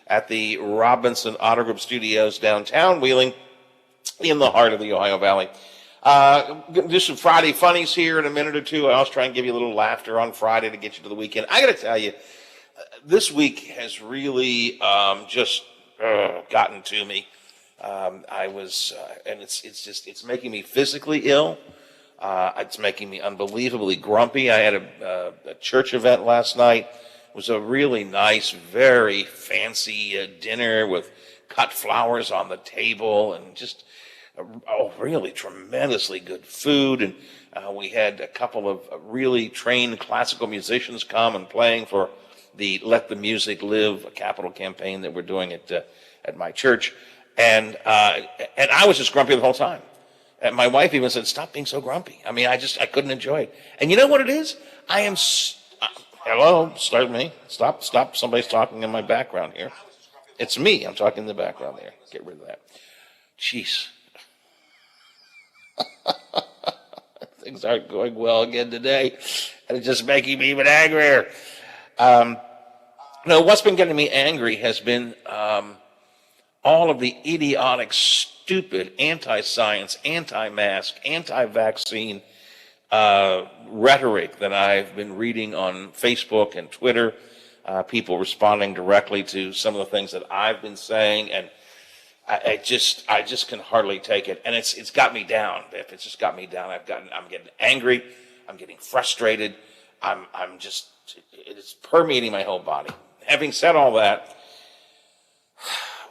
at the Robinson Auto Group Studios downtown Wheeling in the heart of the Ohio Valley. Do some Friday funnies here in a minute or two. I always try and give you a little laughter on Friday to get you to the weekend. I got to tell you, this week has really just gotten to me. And it's making me physically ill. It's making me unbelievably grumpy. I had a church event last night. It was a really nice, very fancy dinner with cut flowers on the table and just really tremendously good food. And we had a couple of really trained classical musicians come and playing for the Let the Music Live, a capital campaign that we're doing at my church. And I was just grumpy the whole time. And my wife even said, "Stop being so grumpy." I mean, I couldn't enjoy it. And you know what it is? I am, hello, start me. Stop. Somebody's talking in my background here. It's me. I'm talking in the background there. Get rid of that. Jeez. Things aren't going well again today. And it's just making me even angrier. No, what's been getting me angry has been all of the idiotic, stupid anti-science, anti-mask, anti-vaccine rhetoric that I've been reading on Facebook and Twitter, people responding directly to some of the things that I've been saying, and I just can hardly take it. And it's got me down, Biff. It's just got me down. I'm getting angry. I'm getting frustrated. It's permeating my whole body. Having said all that,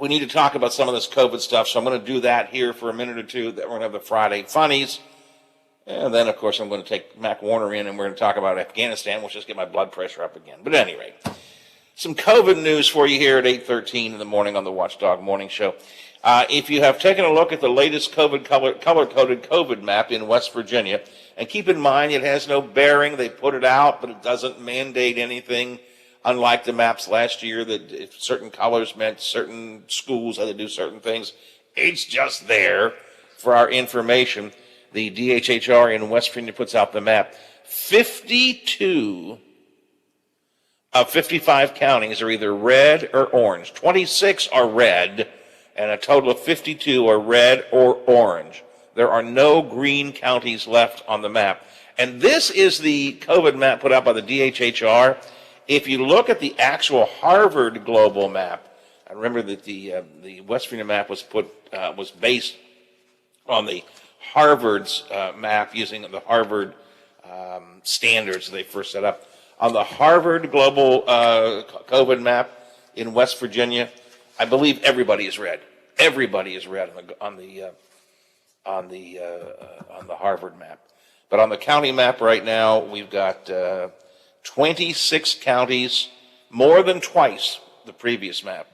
we need to talk about some of this COVID stuff, so I'm going to do that here for a minute or two. Then we're going to have the Friday funnies. And then, of course, I'm going to take Mac Warner in, and we're going to talk about Afghanistan, which just get my blood pressure up again. But at any rate, some COVID news for you here at 8:13 in the morning on the Watchdog Morning Show. If you have taken a look at the latest color-coded COVID map in West Virginia, and keep in mind it has no bearing. They put it out, but it doesn't mandate anything. Unlike the maps last year that if certain colors meant certain schools had to do certain things, it's just there for our information. The DHHR in West Virginia puts out the map. 52 of 55 counties are either red or orange. 26 are red, and a total of 52 are red or orange. There are no green counties left on the map. And this is the COVID map put out by the DHHR. If you look at the actual Harvard global map, I remember that the West Virginia map was based on the Harvard's map using the Harvard standards they first set up. On the Harvard global COVID map in West Virginia, I believe everybody is red. Everybody is red on the Harvard map. But on the county map right now, we've got 26 counties, more than twice the previous map,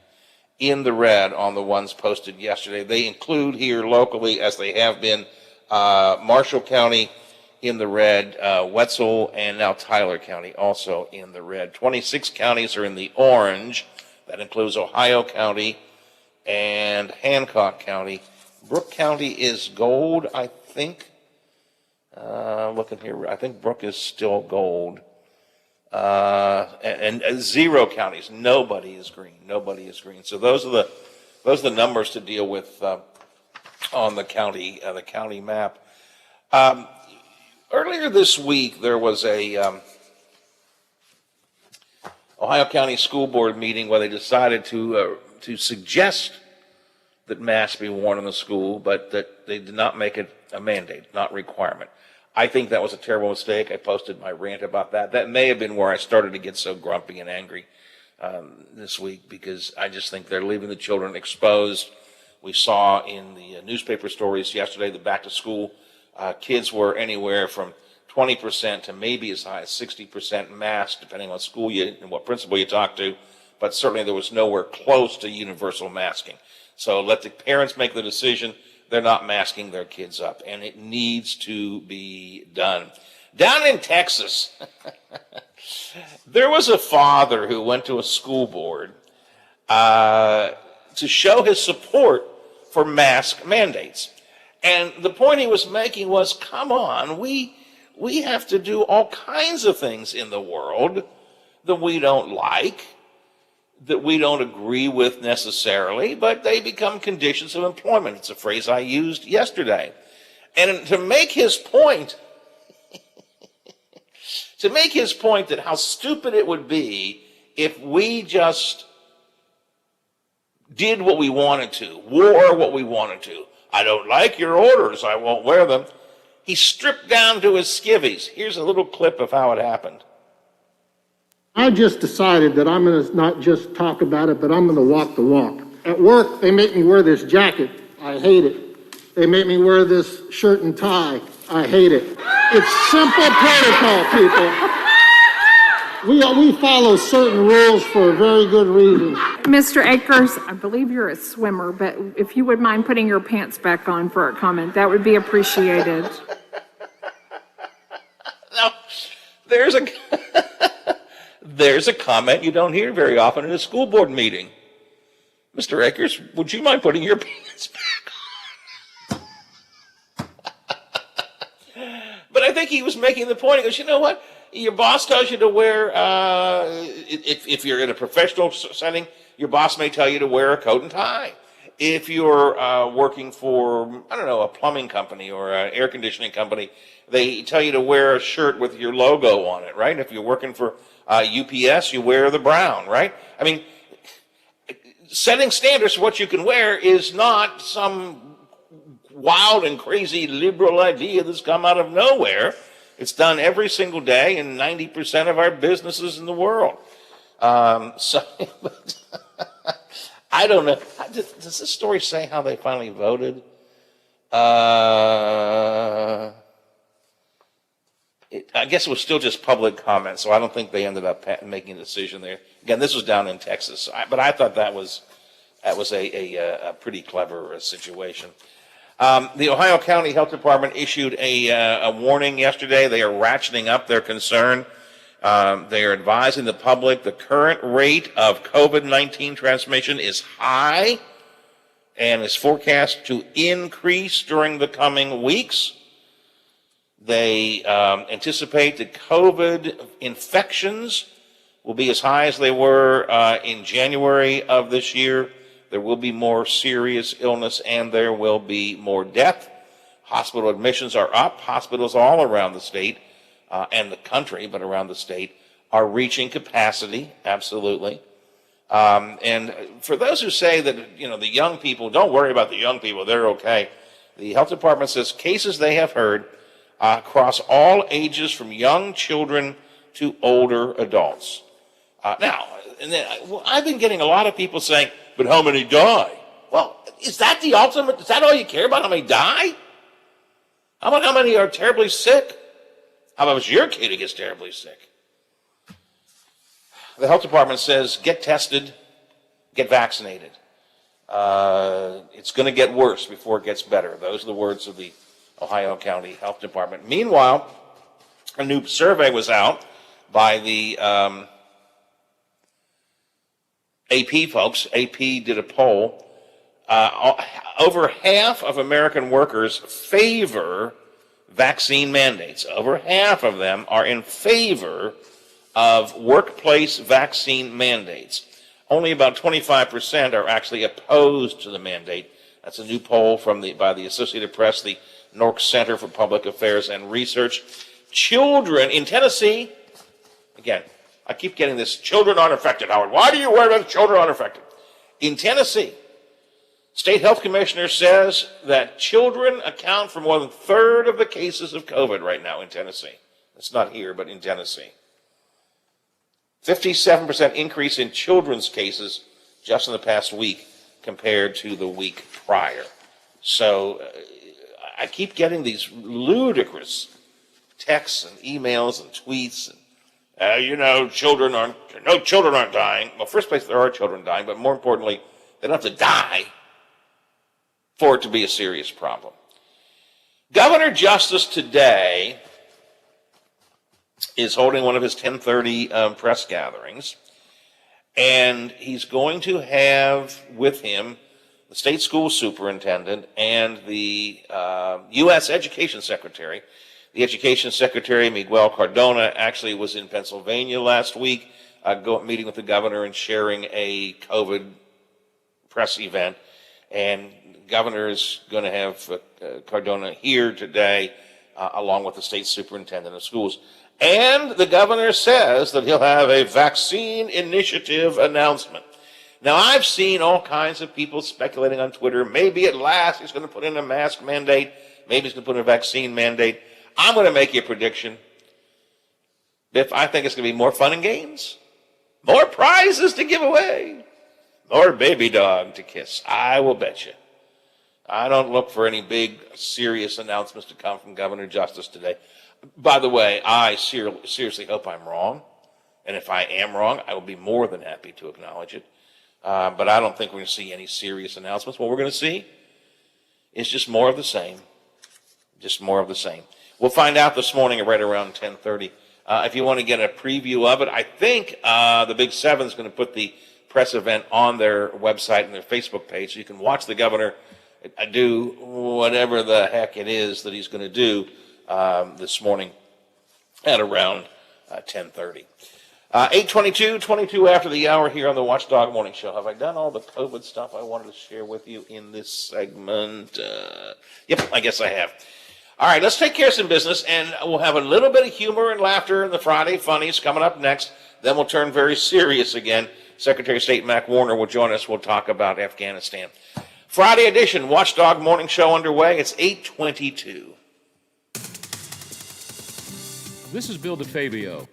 in the red on the ones posted yesterday. They include here locally, as they have been, Marshall County in the red, Wetzel, and now Tyler County also in the red. 26 counties are in the orange. That includes Ohio County and Hancock County. Brooke County is gold, I think. Looking here, I think Brooke is still gold. And 0 counties. Nobody is green. Nobody is green. So those are the numbers to deal with on the county map. Earlier this week, there was a Ohio County School Board meeting where they decided to suggest that masks be worn in the school, but that they did not make it a mandate, not requirement. I think that was a terrible mistake. I posted my rant about that. That may have been where I started to get so grumpy and angry this week, because I just think they're leaving the children exposed. We saw in the newspaper stories yesterday that back to school kids were anywhere from 20% to maybe as high as 60% masked, depending on school and what principal you talk to. But certainly there was nowhere close to universal masking. So let the parents make the decision. They're not masking their kids up, and it needs to be done. Down in Texas, there was a father who went to a school board to show his support for mask mandates. And the point he was making was, come on, we have to do all kinds of things in the world that we don't like that we don't agree with necessarily, but they become conditions of employment. It's a phrase I used yesterday. And to make his point, that how stupid it would be if we just did what we wanted to, wore what we wanted to. I don't like your orders, I won't wear them. He stripped down to his skivvies. Here's a little clip of how it happened. I just decided that I'm going to not just talk about it, but I'm going to walk the walk. At work, they make me wear this jacket. I hate it. They make me wear this shirt and tie. I hate it. It's simple protocol, people. We follow certain rules for a very good reason. Mr. Akers, I believe you're a swimmer, but if you would mind putting your pants back on for a comment, that would be appreciated. Now, there's a comment you don't hear very often in a school board meeting. Mr. Akers, would you mind putting your pants back on? But I think he was making the point. He goes, you know what? Your boss tells you to wear, if you're in a professional setting, your boss may tell you to wear a coat and tie. If you're working for, I don't know, a plumbing company or an air conditioning company, they tell you to wear a shirt with your logo on it, right? If you're working for UPS, you wear the brown, right? I mean, setting standards for what you can wear is not some wild and crazy liberal idea that's come out of nowhere. It's done every single day in 90% of our businesses in the world. I don't know. Does this story say how they finally voted? I guess it was still just public comment, so I don't think they ended up making a decision there. Again, this was down in Texas, but I thought that was a pretty clever situation. The Ohio County Health Department issued a warning yesterday. They are ratcheting up their concern. They are advising the public the current rate of COVID-19 transmission is high and is forecast to increase during the coming weeks. They anticipate that COVID infections will be as high as they were in January of this year. There will be more serious illness and there will be more death. Hospital admissions are up. Hospitals all around the state and the country, but around the state, are reaching capacity, absolutely. And for those who say that, the young people, don't worry about the young people, they're okay. The health department says cases they have heard across all ages from young children to older adults. I've been getting a lot of people saying, but how many die? Well, is that the ultimate? Is that all you care about, how many die? How about how many are terribly sick? How about your kid who gets terribly sick? The health department says, get tested, get vaccinated. It's going to get worse before it gets better. Those are the words of the Ohio County Health Department. Meanwhile, a new survey was out by the AP folks. AP did a poll. Over half of American workers favor vaccine mandates. Over half of them are in favor of workplace vaccine mandates. Only about 25% are actually opposed to the mandate. That's a new poll by the Associated Press, the Nork Center for Public Affairs and Research. Children in Tennessee, again, I keep getting this, children aren't affected, Howard. Why do you worry about children aren't affected? In Tennessee, State Health Commissioner says that children account for more than a third of the cases of COVID right now in Tennessee. It's not here, but in Tennessee. 57% increase in children's cases just in the past week compared to the week prior. So I keep getting these ludicrous texts and emails and tweets. Children aren't dying. Well, first place, there are children dying, but more importantly, they don't have to die for it to be a serious problem. Governor Justice today is holding one of his 10:30 press gatherings, and he's going to have with him the state school superintendent and the U.S. Education Secretary. The Education Secretary, Miguel Cardona, actually was in Pennsylvania last week meeting with the governor and sharing a COVID press event. And the governor is going to have Cardona here today, along with the state superintendent of schools. And the governor says that he'll have a vaccine initiative announcement. Now, I've seen all kinds of people speculating on Twitter. Maybe at last he's going to put in a mask mandate. Maybe he's going to put in a vaccine mandate. I'm going to make you a prediction. Biff, I think it's going to be more fun and games, more prizes to give away, more baby dog to kiss. I will bet you. I don't look for any big, serious announcements to come from Governor Justice today. By the way, I seriously hope I'm wrong. And if I am wrong, I will be more than happy to acknowledge it. But I don't think we're going to see any serious announcements. What we're going to see is just more of the same. Just more of the same. We'll find out this morning at right around 10:30. If you want to get a preview of it, I think the Big Seven is going to put the press event on their website and their Facebook page, so you can watch the governor do whatever the heck it is that he's going to do this morning at around 10:30. 8:22 after the hour here on the Watchdog Morning Show. Have I done all the COVID stuff I wanted to share with you in this segment? Yep, I guess I have. All right, let's take care of some business, and we'll have a little bit of humor and laughter in the Friday Funnies coming up next. Then we'll turn very serious again. Secretary of State Mac Warner will join us. We'll talk about Afghanistan. Friday edition, Watchdog Morning Show underway. It's 8:22. This is Bill DeFabio.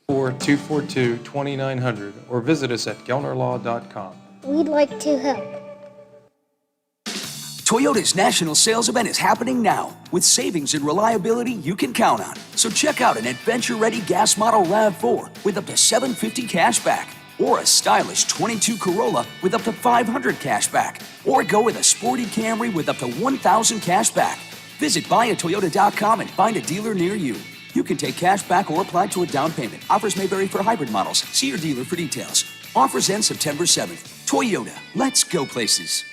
Or 242-2900 or visit us at gelnerlaw.com. We'd like to help. Toyota's national sales event is happening now with savings and reliability you can count on. So check out an adventure-ready gas model RAV4 with up to $750 cash back, or a stylish 22 Corolla with up to $500 cash back, or go with a sporty Camry with up to $1,000 cash back. Visit buyatoyota.com and find a dealer near you. You can take cash back or apply to a down payment. Offers may vary for hybrid models. See your dealer for details. Offers end September 7th. Toyota, let's go places.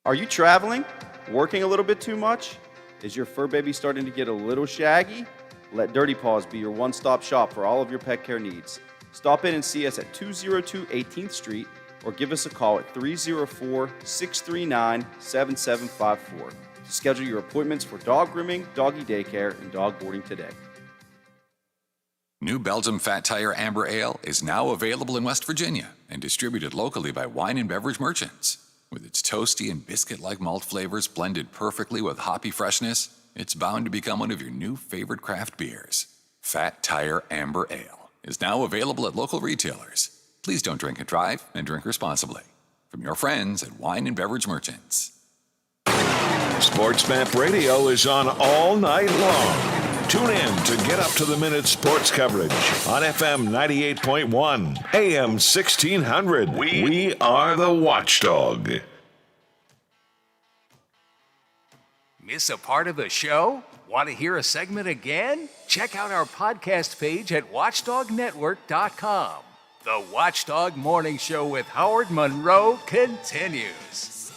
Are you traveling? Working a little bit too much? Is your fur baby starting to get a little shaggy? Let Dirty Paws be your one-stop shop for all of your pet care needs. Stop in and see us at 202 18th Street or give us a call at 304-639-7754. To schedule your appointments for dog grooming, doggy daycare, and dog boarding today. New Belgium Fat Tire Amber Ale is now available in West Virginia and distributed locally by Wine and Beverage Merchants. With its toasty and biscuit-like malt flavors blended perfectly with hoppy freshness, it's bound to become one of your new favorite craft beers. Fat Tire Amber Ale is now available at local retailers. Please don't drink and drive and drink responsibly. From your friends at Wine and Beverage Merchants. Sports Map Radio is on all night long. Tune in to get up to the minute sports coverage on FM 98.1, AM 1600. We are the Watchdog. Miss a part of the show? Want to hear a segment again? Check out our podcast page at watchdognetwork.com. The Watchdog Morning Show with Howard Monroe continues.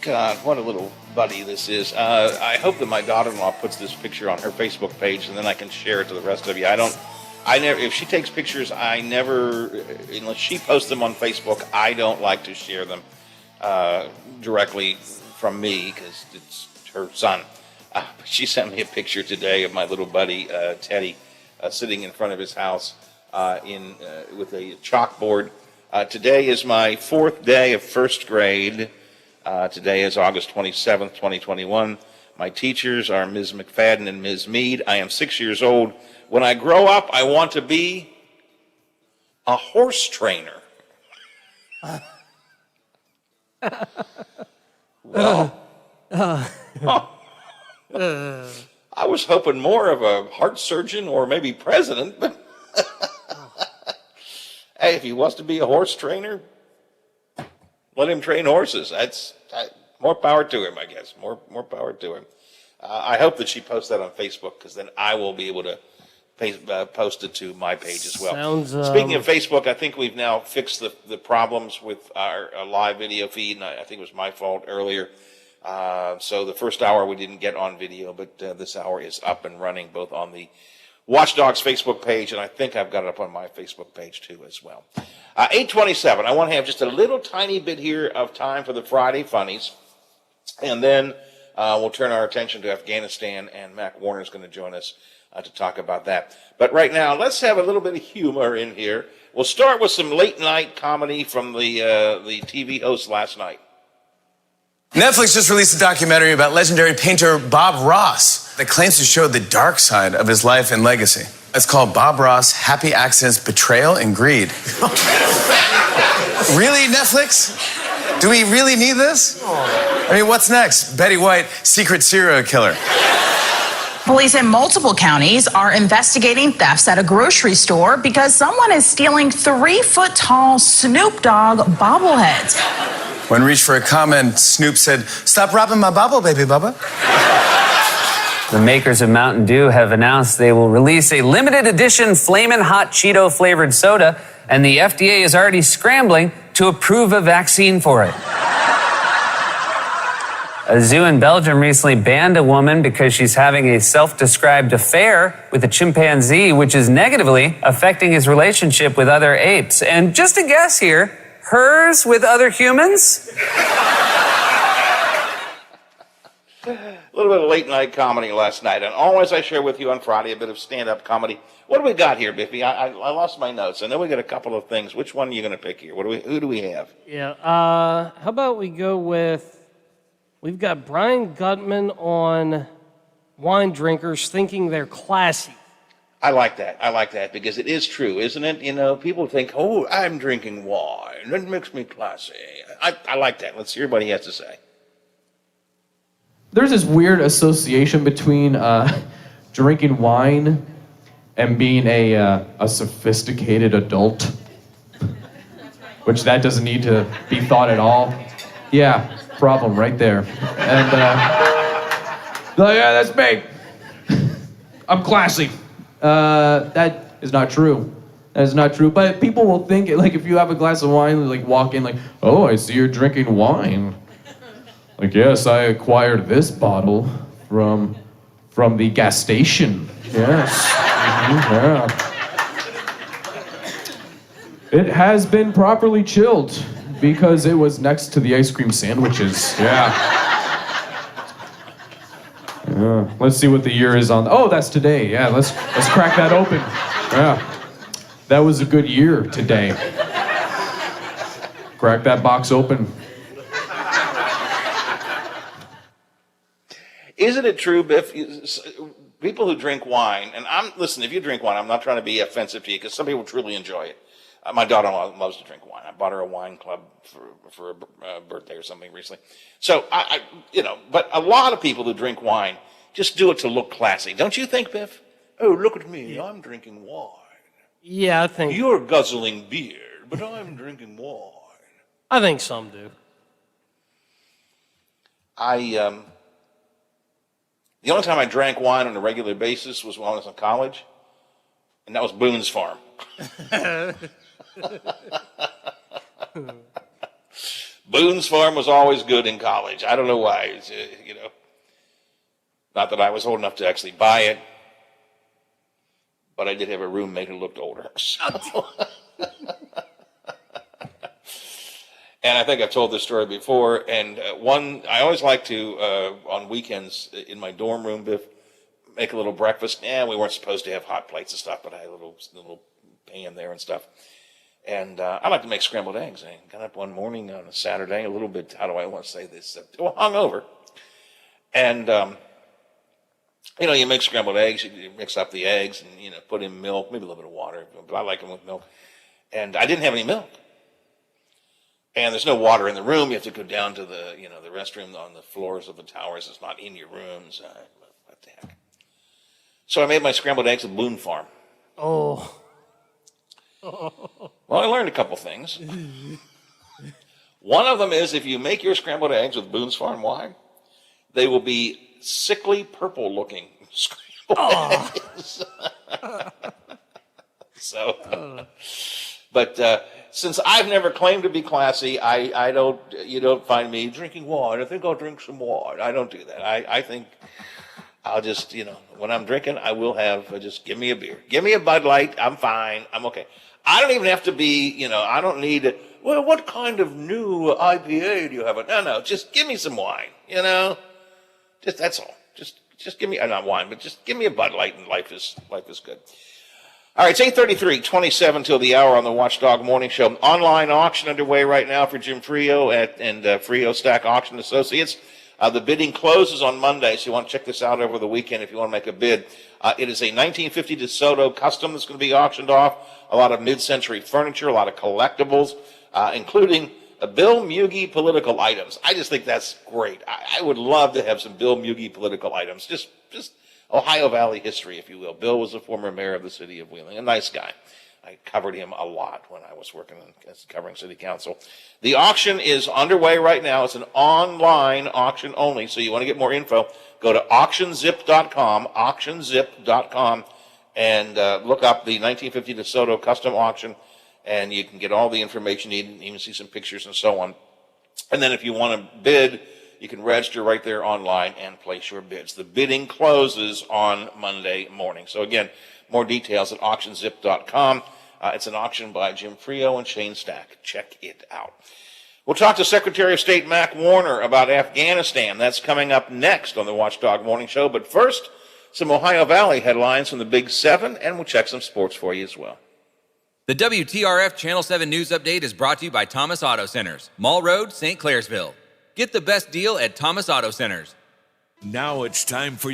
God, what a little buddy this is. I hope that my daughter-in-law puts this picture on her Facebook page, and then I can share it to the rest of you. If she takes pictures, unless she posts them on Facebook, I don't like to share them directly from me, because it's her son. She sent me a picture today of my little buddy, Teddy, sitting in front of his house with a chalkboard. Today is my 4th day of first grade. Today is August 27th, 2021. My teachers are Ms. McFadden and Ms. Mead. I am 6 years old. When I grow up, I want to be a horse trainer. Well, I was hoping more of a heart surgeon or maybe president, but hey, if he wants to be a horse trainer, let him train horses. That's more power to him, I guess. More power to him. I hope that she posts that on Facebook, because then I will be able to post it to my page as well. Speaking of Facebook, I think we've now fixed the problems with our live video feed, and I think it was my fault earlier. So the first hour we didn't get on video, but this hour is up and running, both on the Watchdogs Facebook page, and I think I've got it up on my Facebook page too as well. 8:27. I want to have just a little tiny bit here of time for the Friday funnies, and then we'll turn our attention to Afghanistan, and Mac Warner is going to join us to talk about that. But right now, let's have a little bit of humor in here. We'll start with some late night comedy from the TV host last night. Netflix just released a documentary about legendary painter Bob Ross that claims to show the dark side of his life and legacy. It's called Bob Ross, Happy Accidents, Betrayal, and Greed. Really, Netflix? Do we really need this? I mean, what's next? Betty White, secret serial killer. Police in multiple counties are investigating thefts at a grocery store because someone is stealing 3-foot-tall Snoop Dogg bobbleheads. When reached for a comment, Snoop said, "Stop robbing my bobble, baby Bubba." The makers of Mountain Dew have announced they will release a limited edition Flamin' Hot Cheeto flavored soda, and the FDA is already scrambling to approve a vaccine for it. A zoo in Belgium recently banned a woman because she's having a self-described affair with a chimpanzee, which is negatively affecting his relationship with other apes. And just a guess here, hers with other humans? A little bit of late night comedy last night, and always I share with you on Friday a bit of stand-up comedy. What do we got here, Biffy? I lost my notes. I know we got a couple of things. Which one are you going to pick here? Who do we have? Yeah, how about we go with, we've got Brian Gutman on wine drinkers thinking they're classy. I like that because it is true, isn't it? You know, people think, oh, I'm drinking wine. That makes me classy. I like that. Let's hear what he has to say. There's this weird association between drinking wine and being a sophisticated adult, which that doesn't need to be thought at all. Yeah, problem right there. And yeah, that's me. I'm classy. That is not true. That is not true. But people will think, like, if you have a glass of wine, like, walk in, like, oh, I see you're drinking wine. Like, yes, I acquired this bottle from the gas station. Yes. Yeah. It has been properly chilled because it was next to the ice cream sandwiches. Yeah. Let's see what the year is on. Oh, that's today. Yeah, let's crack that open. Yeah. That was a good year today. Crack that box open. Isn't it true, Biff? People who drink wine, and listen, if you drink wine, I'm not trying to be offensive to you because some people truly enjoy it. My daughter-in-law loves to drink wine. I bought her a wine club for a birthday or something recently. So but a lot of people who drink wine just do it to look classy. Don't you think, Biff? Oh, look at me. I'm drinking wine. Yeah, I think. You're guzzling beer, but I'm drinking wine. I think some do. The only time I drank wine on a regular basis was when I was in college, and that was Boone's Farm. Boone's Farm was always good in college. I don't know why. It's, not that I was old enough to actually buy it, but I did have a roommate who looked older. So. And I think I've told this story before. And I always like to, on weekends in my dorm room, Biff, make a little breakfast. We weren't supposed to have hot plates and stuff, but I had a little pan there and stuff. And I like to make scrambled eggs. I got up one morning on a Saturday, a little bit, how do I want to say this? Hungover. And, you make scrambled eggs, you mix up the eggs and, put in milk, maybe a little bit of water, but I like them with milk. And I didn't have any milk. And there's no water in the room. You have to go down to the restroom on the floors of the towers. It's not in your rooms. What the heck? So I made my scrambled eggs at Boone Farm. Oh. Well, I learned a couple things. One of them is if you make your scrambled eggs with Boone's Farm wine, they will be sickly purple looking scrambled eggs. But since I've never claimed to be classy, you don't find me drinking wine. I think I'll drink some wine. I don't do that. I think I'll just, when I'm drinking, I will have, just give me a beer. Give me a Bud Light. I'm fine. I'm okay. I don't even have to be, I don't need it. Well, what kind of new IPA do you have? No, just give me some wine, Just, that's all. Just give me, not wine, but just give me a Bud Light and life is good. All right, it's 8:33, 27 till the hour on the Watchdog Morning Show. Online auction underway right now for Jim Frio and Frio Stack Auction Associates. The bidding closes on Monday, so you want to check this out over the weekend if you want to make a bid. It is a 1950 DeSoto Custom that's going to be auctioned off. A lot of mid-century furniture, a lot of collectibles, including Bill Mugie political items. I just think that's great. I would love to have some Bill Mugie political items. Just Ohio Valley history, if you will. Bill was a former mayor of the city of Wheeling, a nice guy. I covered him a lot when I was working as covering city council. The auction is underway right now. It's an online auction only, so you want to get more info, go to auctionzip.com, and look up the 1950 DeSoto Custom Auction, and you can get all the information you need and even see some pictures and so on. And then if you want to bid, you can register right there online and place your bids. The bidding closes on Monday morning. So again, more details at auctionzip.com. It's an auction by Jim Frio and Shane Stack. Check it out. We'll talk to Secretary of State Mac Warner about Afghanistan. That's coming up next on the Watchdog Morning Show. But first, some Ohio Valley headlines from the Big Seven, and we'll check some sports for you as well. The WTRF Channel 7 News Update is brought to you by Thomas Auto Centers, Mall Road, St. Clairsville. Get the best deal at Thomas Auto Centers. Now it's time for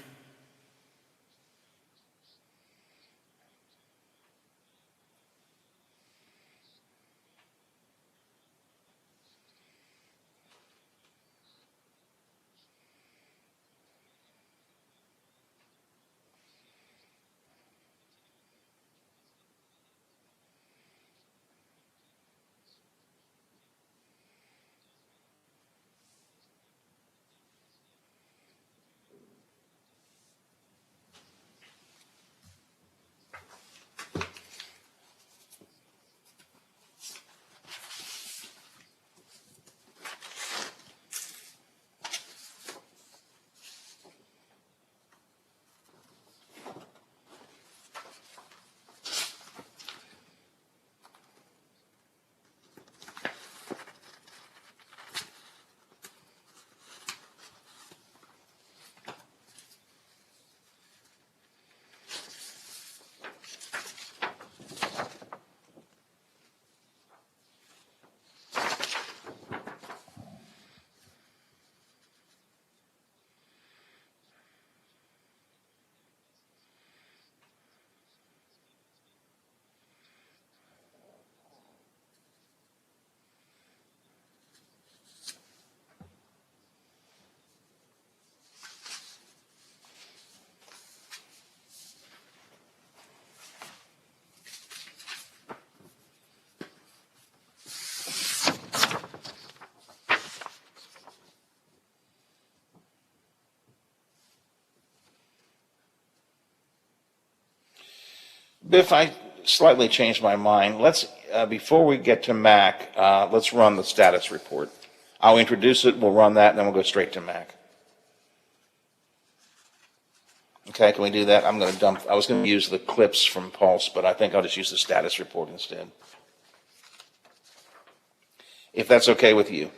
Biff, I slightly changed my mind. Let's, before we get to Mac, let's run the status report. I'll introduce it, we'll run that, and then we'll go straight to Mac. Okay, can we do that? I was going to use the clips from Pulse, but I think I'll just use the status report instead. If that's okay with you.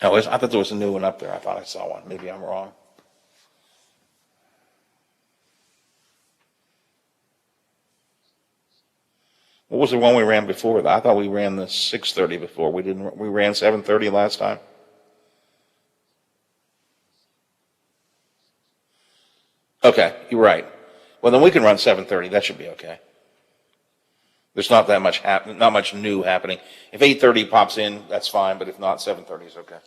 Oh, I thought there was a new one up there. I thought I saw one. Maybe I'm wrong. What was the one we ran before? I thought we ran the 6:30 before. We ran 7:30 last time. Okay, you're right. Well, then we can run 7:30. That should be okay. There's not that much not much new happening. If 8:30 pops in, that's fine. But if not, 7:30 is okay.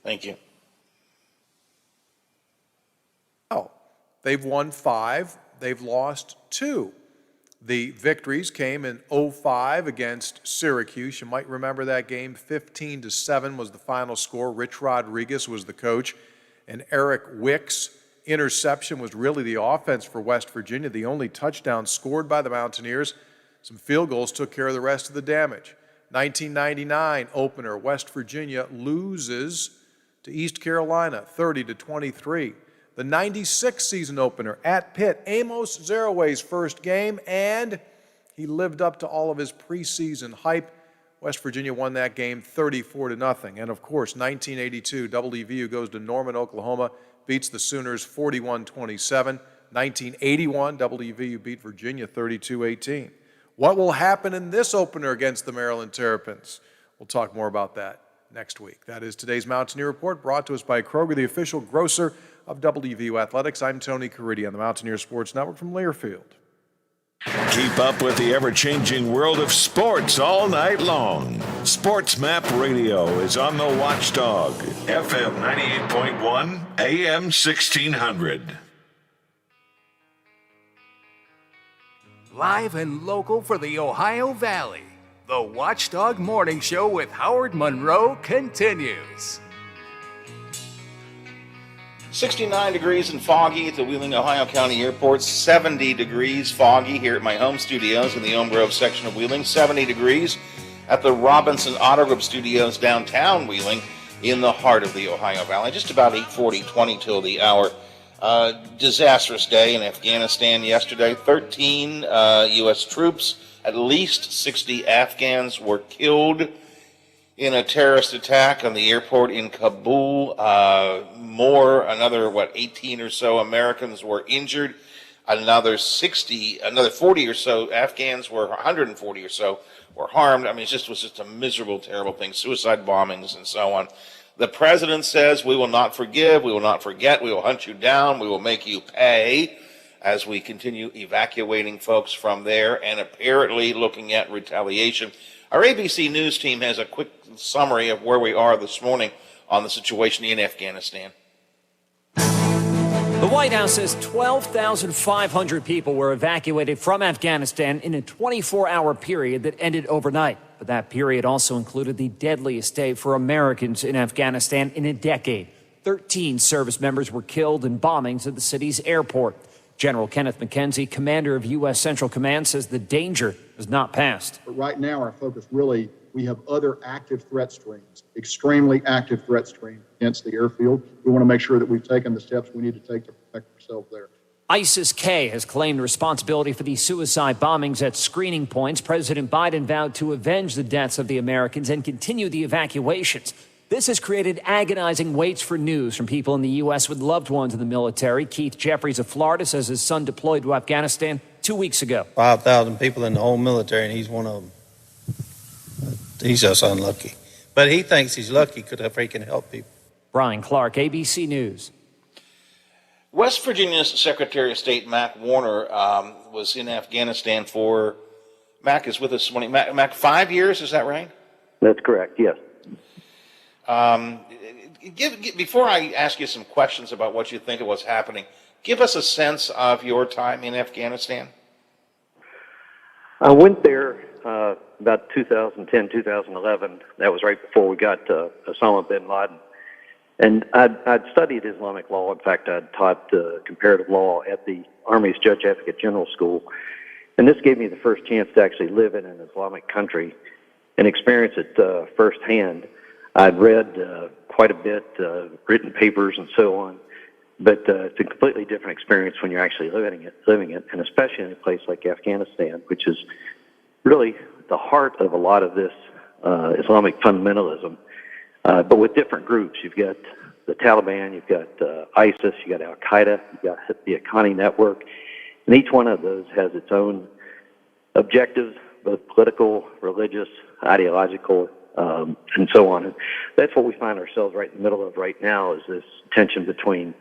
Thank you. Oh, they've won 5. They've lost 2. The victories came in 05 against Syracuse. You might remember that game. 15-7 was the final score. Rich Rodriguez was the coach. And Eric Wick's interception was really the offense for West Virginia. The only touchdown scored by the Mountaineers. Some field goals took care of the rest of the damage. 1999 opener, West Virginia loses to East Carolina, 30-23. The 96 season opener at Pitt, Amos Zaraway's first game, and he lived up to all of his preseason hype. West Virginia won that game 34-0. And of course, 1982, WVU goes to Norman, Oklahoma, beats the Sooners 41-27. 1981, WVU beat Virginia 32-18. What will happen in this opener against the Maryland Terrapins? We'll talk more about that next week. That is today's Mountaineer Report, brought to us by Kroger, the official grocer of WVU Athletics. I'm Tony Caridi on the Mountaineer Sports Network from Learfield. Keep up with the ever-changing world of sports all night long. Sports Map Radio is on the Watchdog, FM 98.1, AM 1600. Live and local for the Ohio Valley, the Watchdog Morning Show with Howard Monroe continues. 69 degrees and foggy at the Wheeling, Ohio County Airport. 70 degrees foggy here at my home studios in the Elm Grove section of Wheeling. 70 degrees at the Robinson Auto Group Studios downtown Wheeling in the heart of the Ohio Valley. Just about 8:40, 20 till the hour. Disastrous day in Afghanistan yesterday. 13 U.S. troops, at least 60 Afghans were killed in a terrorist attack on the airport in Kabul. Another 18 or so Americans were injured. Another 40 or so Afghans 140 or so were harmed. I mean, it was just a miserable, terrible thing. Suicide bombings and so on. The president says, we will not forgive, we will not forget, we will hunt you down, we will make you pay, as we continue evacuating folks from there and apparently looking at retaliation. Our ABC News team has a quick summary of where we are this morning on the situation in Afghanistan. The White House says 12,500 people were evacuated from Afghanistan in a 24-hour period that ended overnight. But that period also included the deadliest day for Americans in Afghanistan in a decade. 13 service members were killed in bombings at the city's airport. General Kenneth McKenzie, commander of U.S. Central Command, says the danger has not passed. But right now, our focus really, we have other active threat streams, extremely active threat stream against the airfield. We want to make sure that we've taken the steps we need to take to protect ourselves there. ISIS-K has claimed responsibility for the suicide bombings at screening points. President Biden vowed to avenge the deaths of the Americans and continue the evacuations. This has created agonizing waits for news from people in the U.S. with loved ones in the military. Keith Jeffries of Florida says his son deployed to Afghanistan 2 weeks ago. 5,000 people in the whole military, and he's one of them. He's just unlucky. But he thinks he's lucky because if he can help people. Brian Clark, ABC News. West Virginia's Secretary of State, Mac Warner, was in Afghanistan for, Mac is with us this morning, Mac 5 years, is that right? That's correct, yes. Before I ask you some questions about what you think of what's happening, give us a sense of your time in Afghanistan. I went there about 2010, 2011. That was right before we got Osama bin Laden. And I'd studied Islamic law. In fact, I'd taught comparative law at the Army's Judge Advocate General School. And this gave me the first chance to actually live in an Islamic country and experience it firsthand. I'd read quite a bit, written papers and so on, but it's a completely different experience when you're actually living it, and especially in a place like Afghanistan, which is really the heart of a lot of this Islamic fundamentalism. But with different groups, you've got the Taliban, you've got ISIS, you've got Al-Qaeda, you've got the Haqqani network, and each one of those has its own objectives, both political, religious, ideological, and so on. And that's what we find ourselves right in the middle of right now, is this tension between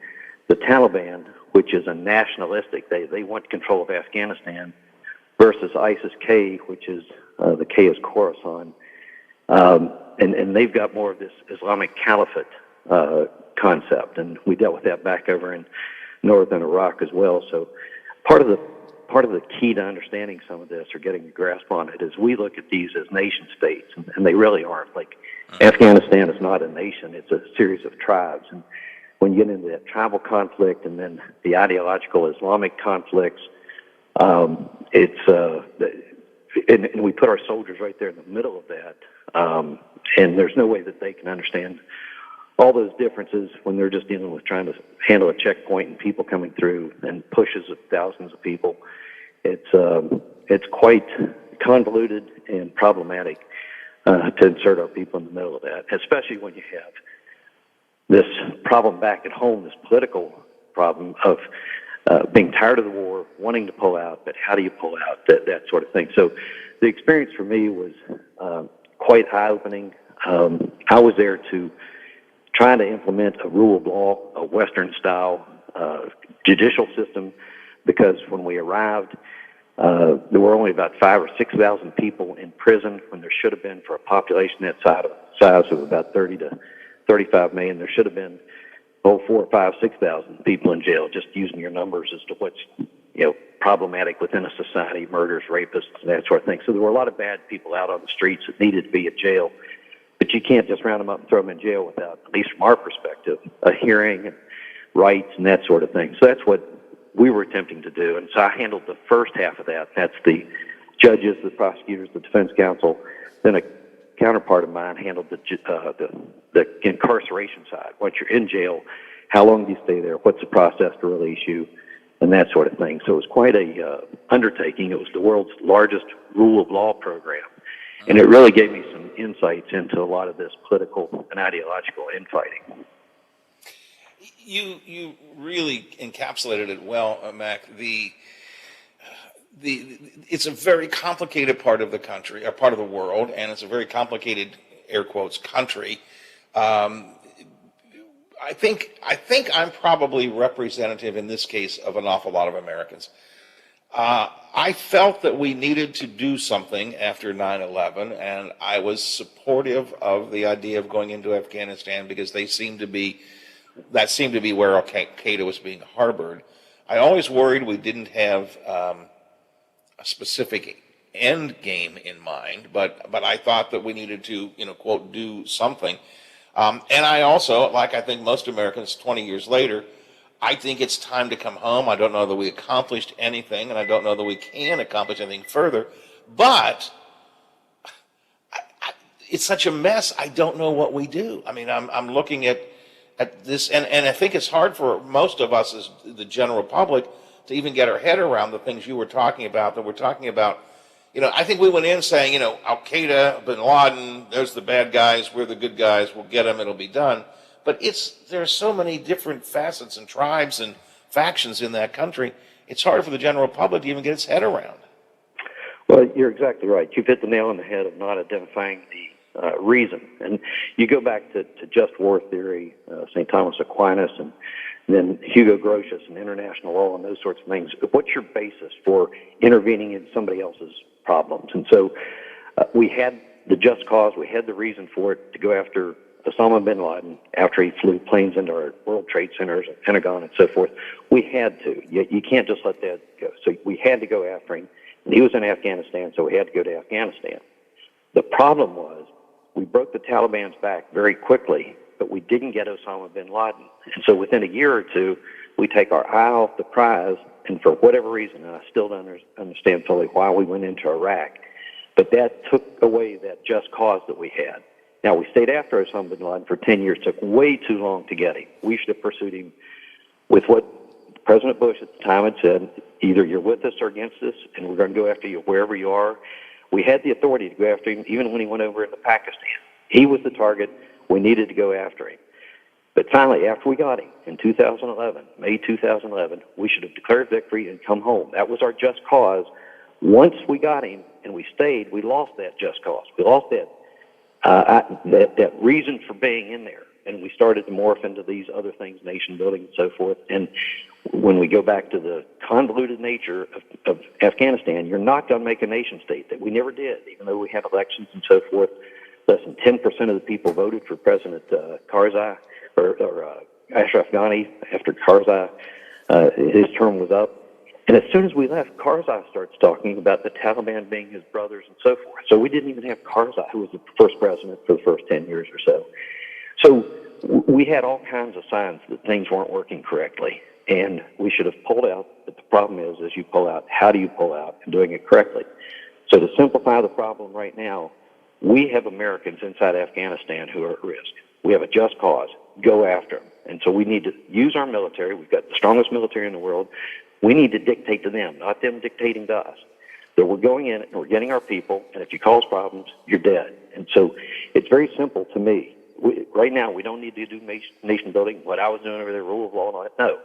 the Taliban, which is a nationalistic, they want control of Afghanistan, versus ISIS-K, which is, the K is Khorasan. And they've got more of this Islamic Caliphate concept, and we dealt with that back over in northern Iraq as well. So part of the key to understanding some of this, or getting a grasp on it, is we look at these as nation states, and they really aren't. Like, Afghanistan is not a nation; it's a series of tribes. And when you get into that tribal conflict and then the ideological Islamic conflicts, and we put our soldiers right there in the middle of that. And there's no way that they can understand all those differences when they're just dealing with trying to handle a checkpoint and people coming through and pushes of thousands of people. It's quite convoluted and problematic to insert our people in the middle of that, especially when you have this problem back at home, this political problem of being tired of the war, wanting to pull out, but how do you pull out, that sort of thing. So the experience for me was quite eye-opening. I was there to try to implement a rule of law, a Western-style judicial system, because when we arrived, there were only about 5,000 or 6,000 people in prison when there should have been, for a population that size of about 30 to 35 million, there should have been 4,000, 5,000, 6,000 people in jail, just using your numbers as to what's problematic within a society, murders, rapists, and that sort of thing. So there were a lot of bad people out on the streets that needed to be in jail. But you can't just round them up and throw them in jail without, at least from our perspective, a hearing and rights and that sort of thing. So that's what we were attempting to do. And so I handled the first half of that. That's the judges, the prosecutors, the defense counsel. Then a counterpart of mine handled the incarceration side. Once you're in jail, how long do you stay there? What's the process to release you? And that sort of thing. So it was quite a undertaking. It was the world's largest rule of law program. And it really gave me some insights into a lot of this political and ideological infighting. You really encapsulated it well, Mac. It's a very complicated part of the country, or part of the world, and it's a very complicated, air quotes, country. I think I'm probably representative in this case of an awful lot of Americans. I felt that we needed to do something after 9/11, and I was supportive of the idea of going into Afghanistan because that seemed to be where Al-Qaeda was being harbored. I always worried we didn't have a specific end game in mind, but I thought that we needed to, quote, do something. And I also, like I think most Americans 20 years later, I think it's time to come home. I don't know that we accomplished anything, and I don't know that we can accomplish anything further, but it's such a mess, I don't know what we do. I mean, I'm looking at this, and I think it's hard for most of us as the general public to even get our head around the things you were talking about, that we're talking about, I think we went in saying, Al Qaeda, Bin Laden, those are the bad guys, we're the good guys, we'll get them, it'll be done. But there are so many different facets and tribes and factions in that country. It's hard for the general public to even get its head around. Well, you're exactly right. You've hit the nail on the head of not identifying the reason. And you go back to just war theory, St. Thomas Aquinas, and then Hugo Grotius and international law and those sorts of things. What's your basis for intervening in somebody else's problems? And so we had the just cause, we had the reason for it to go after Osama bin Laden after he flew planes into our World Trade Centers and Pentagon and so forth. We had to. You can't just let that go. So we had to go after him. And he was in Afghanistan, so we had to go to Afghanistan. The problem was we broke the Taliban's back very quickly, but we didn't get Osama bin Laden. And so within a year or two, we take our eye off the prize, and for whatever reason, and I still don't understand fully why we went into Iraq, but that took away that just cause that we had. Now, we stayed after Osama bin Laden for 10 years. It took way too long to get him. We should have pursued him with what President Bush at the time had said, either you're with us or against us, and we're going to go after you wherever you are. We had the authority to go after him even when he went over into Pakistan. He was the target. We needed to go after him. But finally, after we got him in 2011, May 2011, we should have declared victory and come home. That was our just cause. Once we got him and we stayed, we lost that just cause. We lost that reason for being in there. And we started to morph into these other things, nation building and so forth. And when we go back to the convoluted nature of Afghanistan, you're not going to make a nation state. That we never did, even though we had elections and so forth. Less than 10% of the people voted for President Karzai or Ashraf Ghani after Karzai, his term was up. And as soon as we left, Karzai starts talking about the Taliban being his brothers and so forth. So we didn't even have Karzai, who was the first president for the first 10 years or so. So we had all kinds of signs that things weren't working correctly. And we should have pulled out. But the problem is, as you pull out, how do you pull out and doing it correctly? So to simplify the problem right now, we have Americans inside Afghanistan who are at risk. We have a just cause. Go after them. And so we need to use our military. We've got the strongest military in the world. We need to dictate to them, not them dictating to us. That we're going in and we're getting our people, and if you cause problems, you're dead. And so it's very simple to me. Right now, we don't need to do nation building. What I was doing over there, rule of law, no.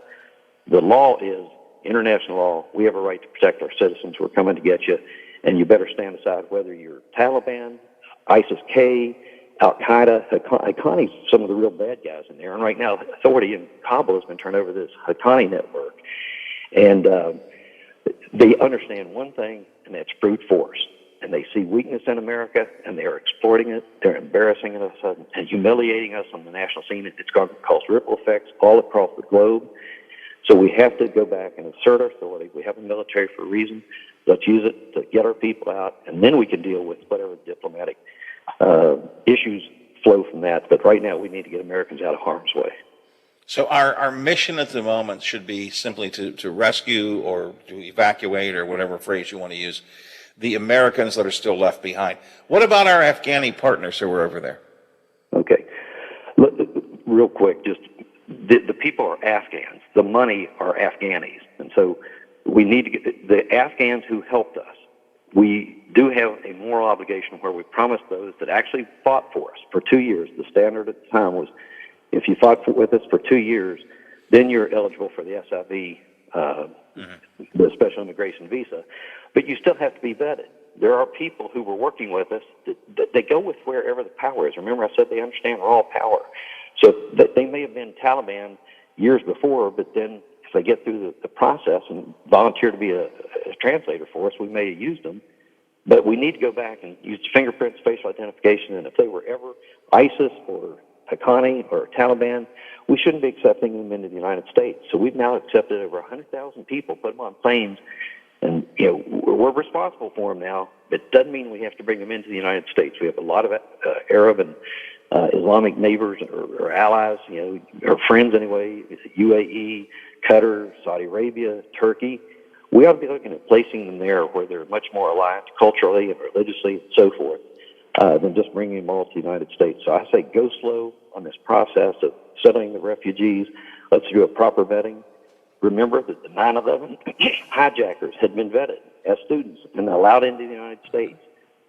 The law is international law. We have a right to protect our citizens. We're coming to get you, and you better stand aside whether you're Taliban, ISIS-K, Al-Qaeda, Haqqani's some of the real bad guys in there. And right now, the authority in Kabul has been turned over to this Haqqani network. And they understand one thing, and that's brute force. And they see weakness in America, and they are exploiting it. They're embarrassing us and humiliating us on the national scene. It's going to cause ripple effects all across the globe. So we have to go back and assert our authority. We have a military for a reason. Let's use it to get our people out, and then we can deal with whatever diplomatic issues flow from that. But right now, we need to get Americans out of harm's way. So our mission at the moment should be simply to rescue or to evacuate, or whatever phrase you want to use, the Americans that are still left behind. What about our Afghani partners who are over there? Okay. Real quick, just the people are Afghans. The money are Afghanis. And so we need to get the Afghans who helped us. We do have a moral obligation where we promised those that actually fought for us for 2 years. The standard at the time was, if you fought with us for 2 years, then you're eligible for the SIV, the Special Immigration Visa. But you still have to be vetted. There are people who were working with us that they go with wherever the power is. Remember, I said they understand raw power. So they may have been Taliban years before, but then if they get through the process and volunteer to be a translator for us, we may have used them. But we need to go back and use fingerprints, facial identification, and if they were ever ISIS or Haqqani or Taliban, we shouldn't be accepting them into the United States. So we've now accepted over 100,000 people, put them on planes, and we're responsible for them now. But it doesn't mean we have to bring them into the United States. We have a lot of Arab and Islamic neighbors or allies, or friends anyway, UAE, Qatar, Saudi Arabia, Turkey. We ought to be looking at placing them there where they're much more aligned culturally and religiously and so forth than just bringing them all to the United States. So I say go slow on this process of settling the refugees. Let's do a proper vetting. remember that the 9/11 hijackers had been vetted as students and allowed into the United States.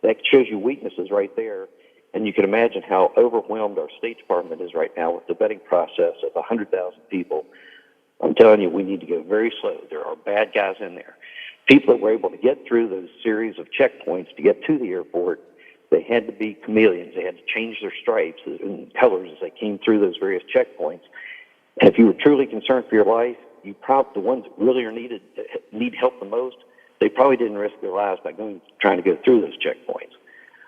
That shows you weaknesses right there. And you can imagine how overwhelmed our State Department is right now with the vetting process of 100,000 people. I'm telling you, we need to go very slow. There are bad guys in there. People that were able to get through those series of checkpoints to get to the airport, they had to be chameleons. They had to change their stripes and colors as they came through those various checkpoints. And if you were truly concerned for your life, the ones that really need help the most, they probably didn't risk their lives by trying to go through those checkpoints.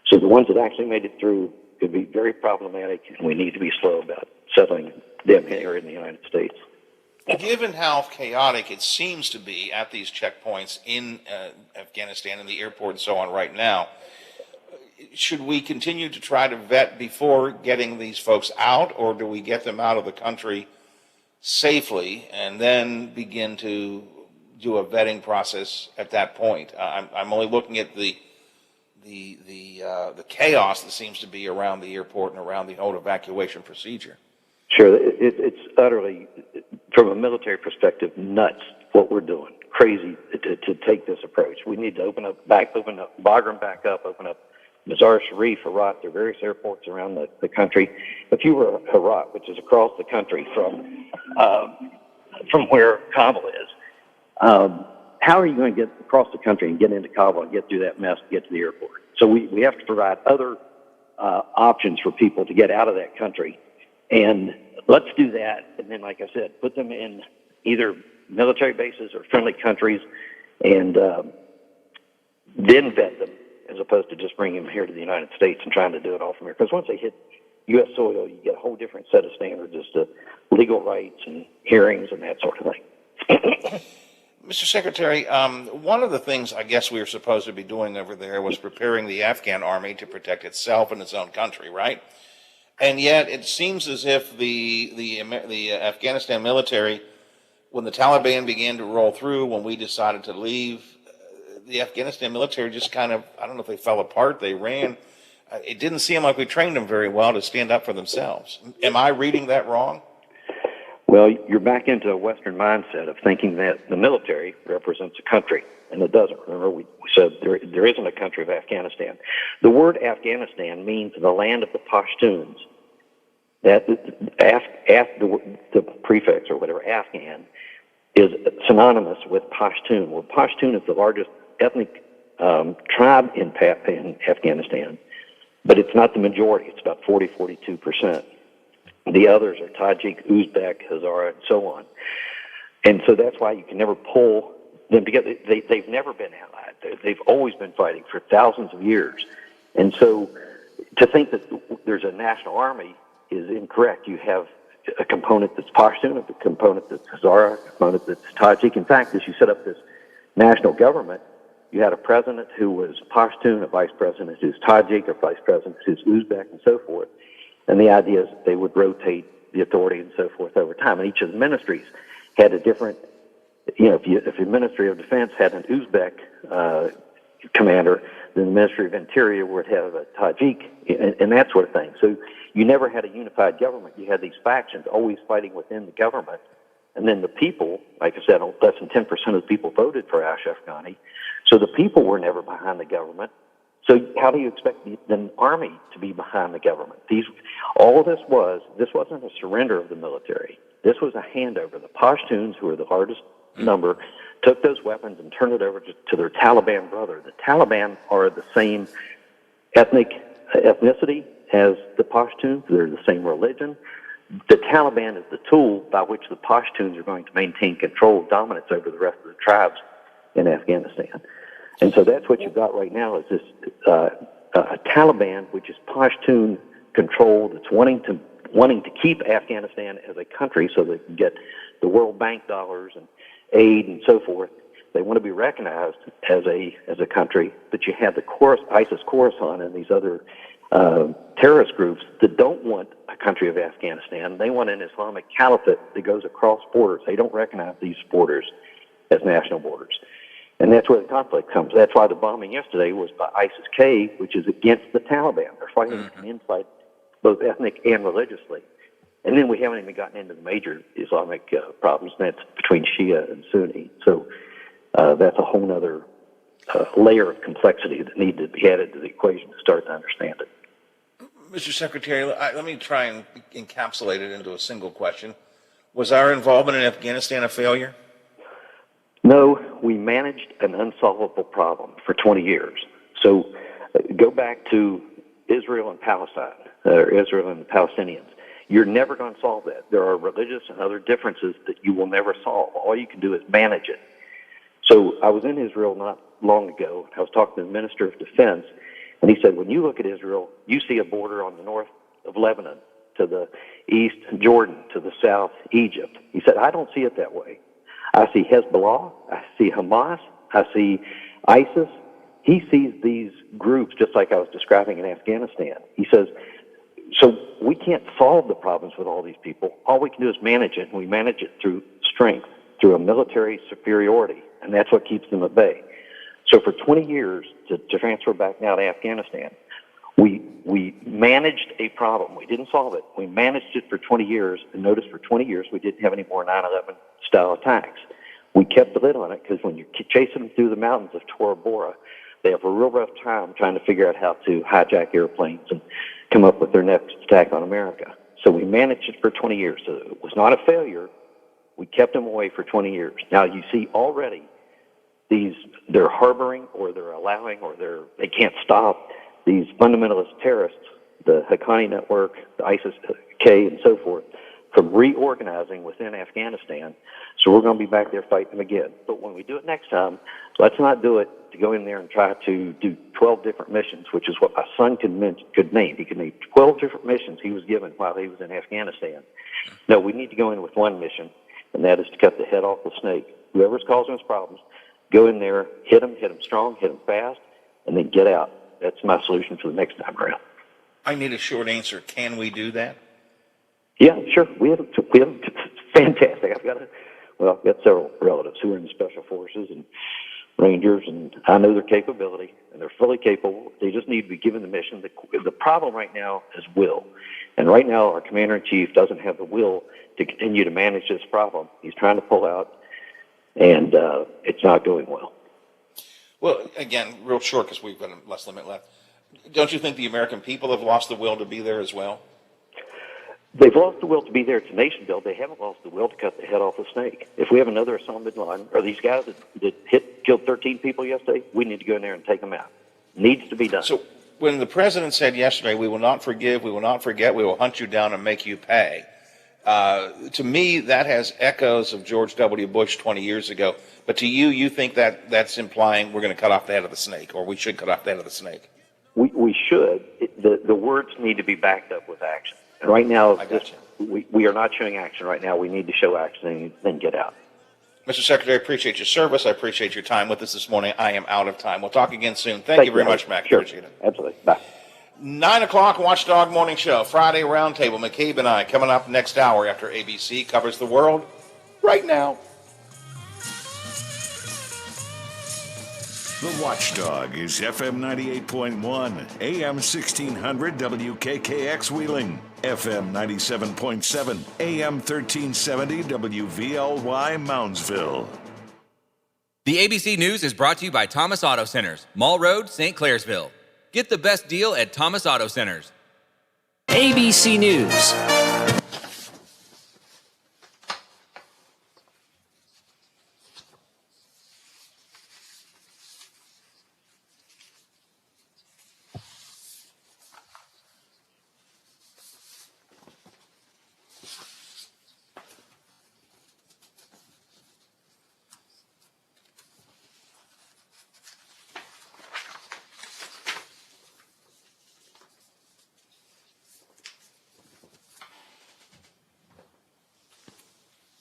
So the ones that actually made it through could be very problematic, and we need to be slow about settling them here in the United States. Given how chaotic it seems to be at these checkpoints in Afghanistan and the airport and so on right now, should we continue to try to vet before getting these folks out, or do we get them out of the country safely and then begin to do a vetting process at that point? I'm only looking at the chaos that seems to be around the airport and around the whole evacuation procedure. Sure, it's utterly, from a military perspective, nuts what we're doing. Crazy to take this approach. We need to open up Bagram back up, open up Mazar Sharif, Herat. There are various airports around the country. If you were Herat, which is across the country from where Kabul is, how are you going to get across the country and get into Kabul and get through that mess to get to the airport? So we have to provide other options for people to get out of that country. And let's do that. And then, like I said, put them in either military bases or friendly countries and then vet them, as opposed to just bringing them here to the United States and trying to do it all from here. Because once they hit U.S. soil, you get a whole different set of standards as to legal rights and hearings and that sort of thing. Mr. Secretary, one of the things I guess we were supposed to be doing over there was preparing the Afghan army to protect itself and its own country, right? And yet it seems as if the Afghanistan military, when the Taliban began to roll through, when we decided to leave, the Afghanistan military just kind of, I don't know if they fell apart, they ran. It didn't seem like we trained them very well to stand up for themselves. Am I reading that wrong? Well, you're back into a Western mindset of thinking that the military represents a country, and it doesn't. Remember, we said there isn't a country of Afghanistan. The word Afghanistan means the land of the Pashtuns. That the prefix or whatever, Afghan, is synonymous with Pashtun. Well, Pashtun is the largest ethnic tribe in Afghanistan, but it's not the majority. It's about 42%. The others are Tajik, Uzbek, Hazara, and so on. And so that's why you can never pull them together. They've never been allied. They've always been fighting for thousands of years. And so to think that there's a national army is incorrect. You have a component that's Pashtun, a component that's Hazara, a component that's Tajik. In fact, as you set up this national government, you had a president who was Pashtun, a vice president who's Tajik, a vice president who's Uzbek, and so forth. And the idea is that they would rotate the authority and so forth over time. And each of the ministries had a different, if the Ministry of Defense had an Uzbek commander, then the Ministry of Interior would have a Tajik and that sort of thing. So you never had a unified government. You had these factions always fighting within the government. And then the people, like I said, less than 10% of the people voted for Ashraf Ghani. So the people were never behind the government. So how do you expect the army to be behind the government? All this wasn't a surrender of the military. This was a handover. The Pashtuns, who are the largest number, took those weapons and turned it over to their Taliban brother. The Taliban are the same ethnicity as the Pashtuns. They're the same religion. The Taliban is the tool by which the Pashtuns are going to maintain control, dominance over the rest of the tribes in Afghanistan. And so that's what you've got right now is this a Taliban, which is Pashtun controlled. It's wanting to keep Afghanistan as a country so they can get the World Bank dollars and aid and so forth. They want to be recognized as a country, but you have the ISIS Khorasan and these other terrorist groups that don't want a country of Afghanistan. They want an Islamic caliphate that goes across borders. They don't recognize these borders as national borders. And that's where the conflict comes. That's why the bombing yesterday was by ISIS-K, which is against the Taliban. They're fighting inside, both ethnic and religiously. And then we haven't even gotten into the major Islamic problems, and that's between Shia and Sunni. So that's a whole other layer of complexity that needs to be added to the equation to start to understand it. Mr. Secretary, let me try and encapsulate it into a single question. Was our involvement in Afghanistan a failure? No, we managed an unsolvable problem for 20 years. So go back to Israel and Palestine, or Israel and the Palestinians. You're never going to solve that. There are religious and other differences that you will never solve. All you can do is manage it. So I was in Israel not long ago. I was talking to the Minister of Defense, and he said, when you look at Israel, you see a border on the north of Lebanon, to the east Jordan, to the south Egypt. He said, I don't see it that way. I see Hezbollah, I see Hamas, I see ISIS. He sees these groups just like I was describing in Afghanistan. He says, so we can't solve the problems with all these people. All we can do is manage it, and we manage it through strength, through a military superiority, and that's what keeps them at bay. So for 20 years, to transfer back now to Afghanistan, we managed a problem. We didn't solve it. We managed it for 20 years, and notice for 20 years we didn't have any more 9/11 style attacks. We kept the lid on it because when you're chasing them through the mountains of Tora Bora, they have a real rough time trying to figure out how to hijack airplanes and come up with their next attack on America. So we managed it for 20 years. So it was not a failure. We kept them away for 20 years. Now you see already they're harboring, or they're allowing, or they can't stop these fundamentalist terrorists, the Haqqani network, the ISIS-K, and so forth, from reorganizing within Afghanistan. So we're going to be back there fighting them again. But when we do it next time, let's not do it to go in there and try to do 12 different missions, which is what my son could name. He could name 12 different missions he was given while he was in Afghanistan. No, we need to go in with one mission, and that is to cut the head off the snake. Whoever's causing us problems, go in there, hit them strong, hit them fast, and then get out. That's my solution for the next time around. I need a short answer. Can we do that? Yeah, sure. We have fantastic. I've got several relatives who are in the special forces and Rangers, and I know their capability, and they're fully capable. They just need to be given the mission. The problem right now is will. And right now, our commander-in-chief doesn't have the will to continue to manage this problem. He's trying to pull out, and it's not going well. Well, again, real short because we've got less limit left. Don't you think the American people have lost the will to be there as well? They've lost the will to be there to nation build. They haven't lost the will to cut the head off the snake. If we have another Osama bin Laden, or these guys that killed 13 people yesterday, we need to go in there and take them out. Needs to be done. So when the president said yesterday, we will not forgive, we will not forget, we will hunt you down and make you pay, to me, that has echoes of George W. Bush 20 years ago. But to you, you think that that's implying we're going to cut off the head of the snake, or we should cut off the head of the snake? We should. The words need to be backed up with action. And right now, we are not showing action right now. We need to show action and then get out. Mr. Secretary, I appreciate your service. I appreciate your time with us this morning. I am out of time. We'll talk again soon. Thank you very much, Mac. Sure. Appreciate it. Absolutely. Bye. 9 o'clock, Watchdog Morning Show, Friday Roundtable. McCabe and I coming up next hour after ABC covers the world right now. The Watchdog is FM 98.1, AM 1600 WKKX Wheeling, FM 97.7, AM 1370 WVLY Moundsville. The ABC News is brought to you by Thomas Auto Centers, Mall Road, St. Clairsville. Get the best deal at Thomas Auto Centers. ABC News.